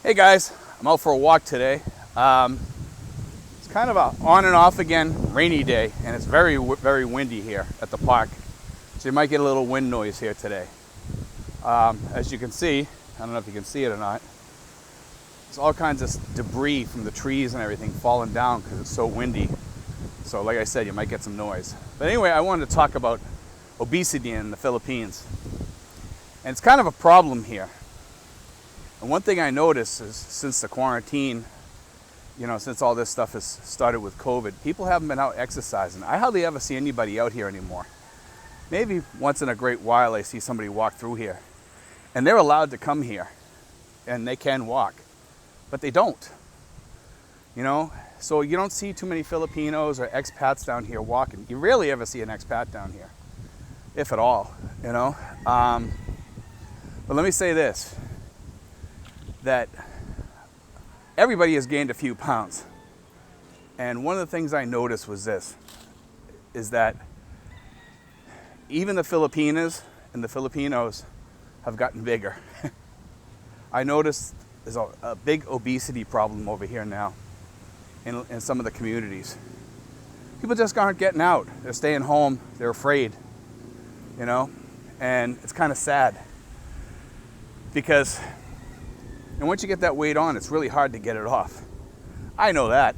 Hey guys, I'm out for a walk today. It's kind of a on and off again rainy day, and it's very windy here at the park. So you might get a little wind noise here today. As you can see, I don't know if you can see it or not, there's all kinds of debris from the trees and everything falling down because it's so windy. So like I said, you might get some noise. But anyway, I wanted to talk about obesity in the Philippines. And it's kind of a problem here. And one thing I noticed is since the quarantine, since all this stuff has started with COVID, people haven't been out exercising. I hardly ever see anybody out here anymore. Maybe once in a great while I see somebody walk through here. And they're allowed to come here. And they can walk. But they don't. So you don't see too many Filipinos or expats down here walking. You rarely ever see an expat down here. If at all, But let me say this. That everybody has gained a few pounds. And one of the things I noticed was this, is that even the Filipinas and the Filipinos have gotten bigger. I noticed there's a big obesity problem over here now in some of the communities. People just aren't getting out. They're staying home. They're afraid, and it's kind of sad because and once you get that weight on, it's really hard to get it off. I know that.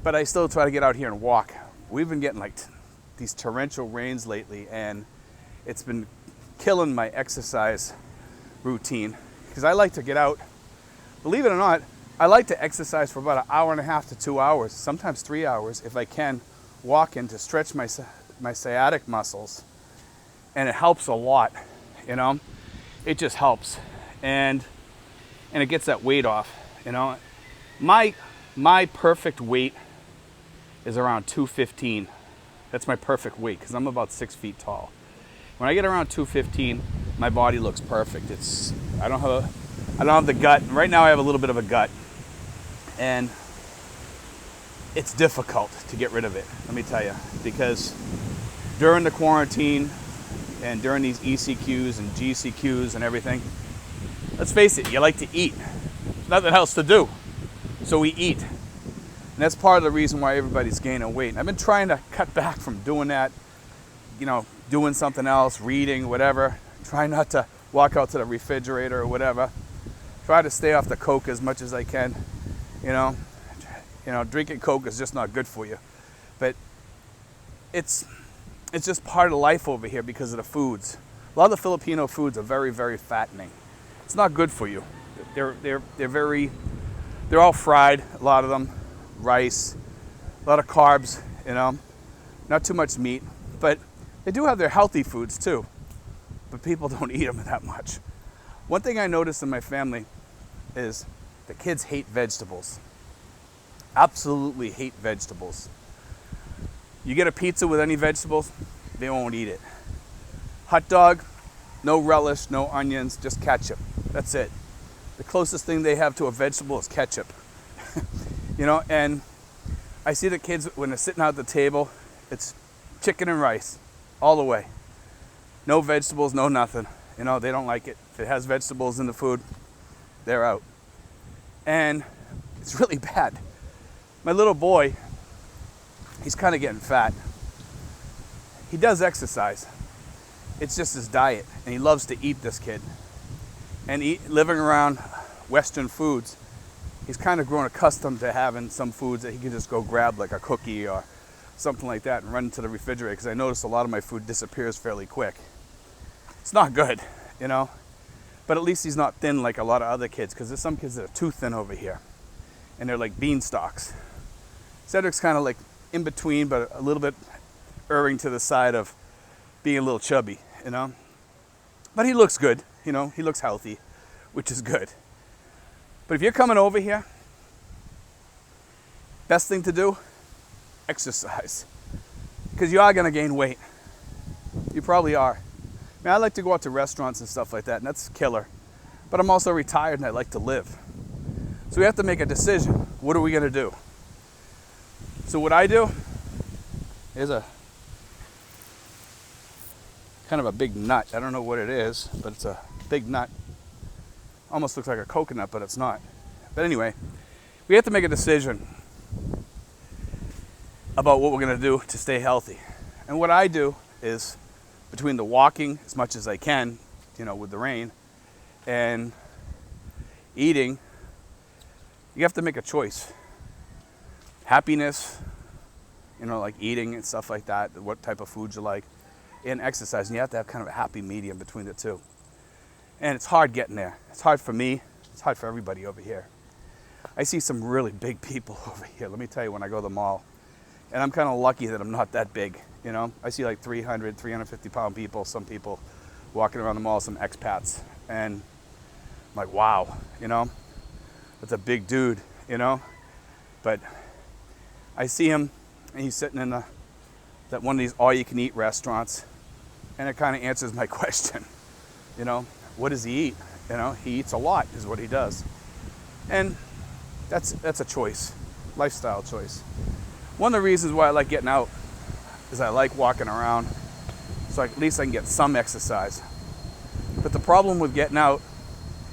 But I still try to get out here and walk. We've been getting these torrential rains lately, and it's been killing my exercise routine. Because I like to get out. Believe it or not, I like to exercise for about an hour and a half to 2 hours, sometimes 3 hours, if I can, walking to stretch my sciatic muscles. And it helps a lot, It just helps. And it gets that weight off, My perfect weight is around 215. That's my perfect weight because I'm about 6 feet tall. When I get around 215, my body looks perfect. I don't have the gut. Right now I have a little bit of a gut, and it's difficult to get rid of it. Let me tell you, because during the quarantine and during these ECQs and GCQs and everything. Let's face it, you like to eat. There's nothing else to do. So we eat. And that's part of the reason why everybody's gaining weight. And I've been trying to cut back from doing that, doing something else, reading, whatever. Try not to walk out to the refrigerator or whatever. Try to stay off the Coke as much as I can. Drinking Coke is just not good for you. But it's just part of life over here because of the foods. A lot of the Filipino foods are very, very fattening. It's not good for you. They're all fried, a lot of them, rice, a lot of carbs, not too much meat, but they do have their healthy foods too, but people don't eat them that much. One thing I noticed in my family is the kids hate vegetables. Absolutely hate vegetables. You get a pizza with any vegetables, they won't eat it. Hot dog, no relish, no onions, just ketchup. That's it. The closest thing they have to a vegetable is ketchup. And I see the kids when they're sitting out at the table, it's chicken and rice all the way. No vegetables, no nothing. They don't like it. If it has vegetables in the food, they're out. And it's really bad. My little boy, he's kind of getting fat. He does exercise. It's just his diet, and he loves to eat, this kid. And living around Western foods, he's kind of grown accustomed to having some foods that he can just go grab, like a cookie or something like that, and run into the refrigerator, because I notice a lot of my food disappears fairly quick. It's not good, but at least he's not thin like a lot of other kids, because there's some kids that are too thin over here, and they're like beanstalks. Cedric's kind of like in between, but a little bit erring to the side of being a little chubby, But he looks good, he looks healthy, which is good. But if you're coming over here, best thing to do, exercise. Because you are going to gain weight. You probably are. I like to go out to restaurants and stuff like that, and that's killer. But I'm also retired and I like to live. So we have to make a decision. What are we going to do? So what I do is a kind of a big nut. I don't know what it is, but it's a big nut. Almost looks like a coconut, but it's not. But anyway, we have to make a decision about what we're going to do to stay healthy. And what I do is, between the walking as much as I can, with the rain, and eating, you have to make a choice. Happiness, like eating and stuff like that, what type of food you like, and exercise. And you have to have kind of a happy medium between the two. And it's hard getting there. It's hard for me. It's hard for everybody over here. I see some really big people over here. Let me tell you, when I go to the mall, and I'm kind of lucky that I'm not that big, I see like 300, 350 pound people, some people walking around the mall, some expats. And I'm like, wow, that's a big dude, But I see him, and he's sitting in that one of these all-you-can-eat restaurants, and it kind of answers my question. What does he eat? He eats a lot, is what he does, and that's a choice, lifestyle choice. One of the reasons why I like getting out is I like walking around, so at least I can get some exercise. But the problem with getting out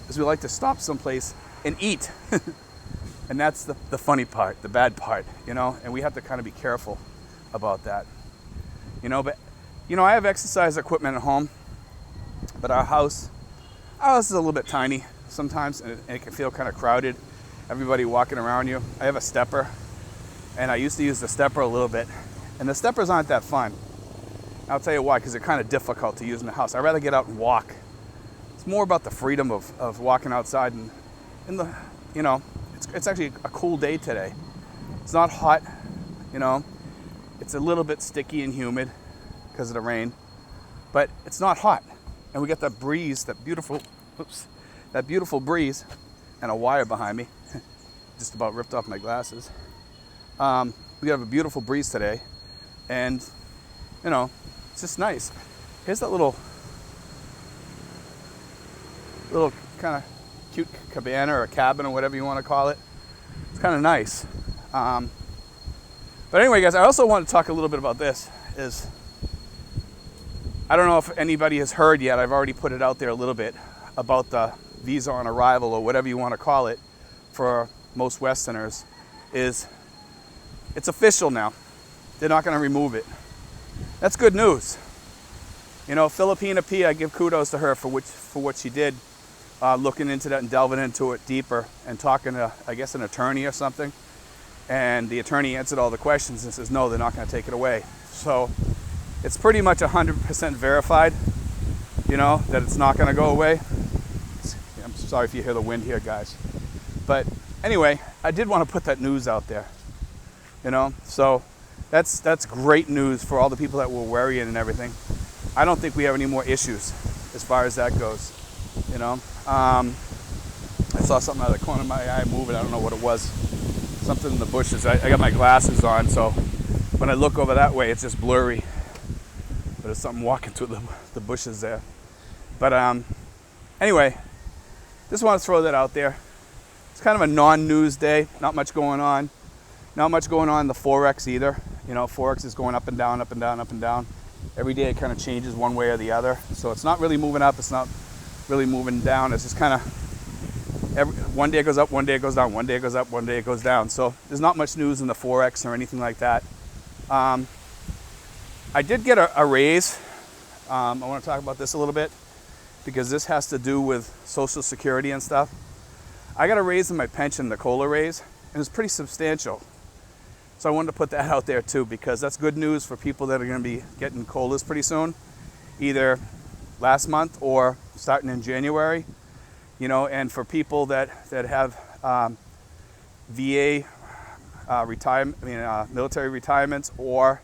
is we like to stop someplace and eat. And that's the funny part, the bad part, and we have to kind of be careful about that. But I have exercise equipment at home, but our house is a little bit tiny sometimes, and it can feel kind of crowded. Everybody walking around you. I have a stepper, and I used to use the stepper a little bit, and the steppers aren't that fun. I'll tell you why, because they're kind of difficult to use in the house. I'd rather get out and walk. It's more about the freedom of walking outside, and it's actually a cool day today. It's not hot, It's a little bit sticky and humid because of the rain, but it's not hot. And we got that breeze, that beautiful breeze, and a wire behind me. Just about ripped off my glasses. We have a beautiful breeze today, and it's just nice. Here's that little kind of cute cabana or a cabin or whatever you want to call it. It's kind of nice. But anyway, guys, I also want to talk a little bit about this. I don't know if anybody has heard yet. I've already put it out there a little bit about the visa on arrival, or whatever you want to call it, for most Westerners. It's official now. They're not going to remove it. That's good news. Filipina P, I give kudos to her for what she did, looking into that and delving into it deeper and talking to, I guess, an attorney or something. And the attorney answered all the questions and says, no, they're not going to take it away. So it's pretty much 100% verified, that it's not going to go away. I'm sorry if you hear the wind here, guys. But anyway, I did want to put that news out there, So that's great news for all the people that were worrying and everything. I don't think we have any more issues as far as that goes, I saw something out of the corner of my eye moving. I don't know what it was. Something in the bushes. I got my glasses on, so when I look over that way, it's just blurry. But there's something walking through the bushes there. But anyway, just want to throw that out there. It's kind of a non-news day. Not much going on. Not much going on in the Forex either. Forex is going up and down, up and down, up and down. Every day it kind of changes one way or the other. So it's not really moving up. It's not really moving down. It's just kind of one day it goes up, one day it goes down, one day it goes up, one day it goes down. So there's not much news in the Forex or anything like that. I did get a raise. I want to talk about this a little bit because this has to do with Social Security and stuff. I got a raise in my pension, the COLA raise, and it's pretty substantial. So I wanted to put that out there too, because that's good news for people that are going to be getting COLAs pretty soon, either last month or starting in January. And for people that have VA military retirements or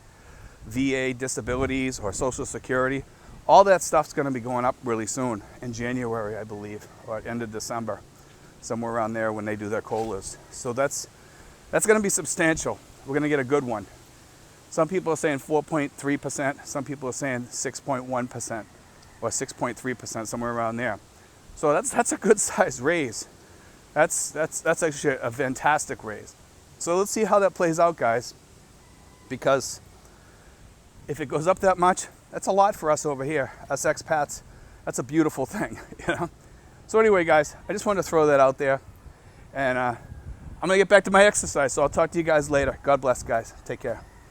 VA disabilities or Social Security, all that stuff's going to be going up really soon in January, I believe, or at end of December, somewhere around there when they do their COLAs. So that's going to be substantial. We're going to get a good one. Some people are saying 4.3%. Some people are saying 6.1% or 6.3%, somewhere around there. So that's a good size raise. That's actually a fantastic raise. So let's see how that plays out, guys. Because if it goes up that much, that's a lot for us over here, us expats. That's a beautiful thing, So anyway, guys, I just wanted to throw that out there. And I'm going to get back to my exercise, so I'll talk to you guys later. God bless, guys. Take care.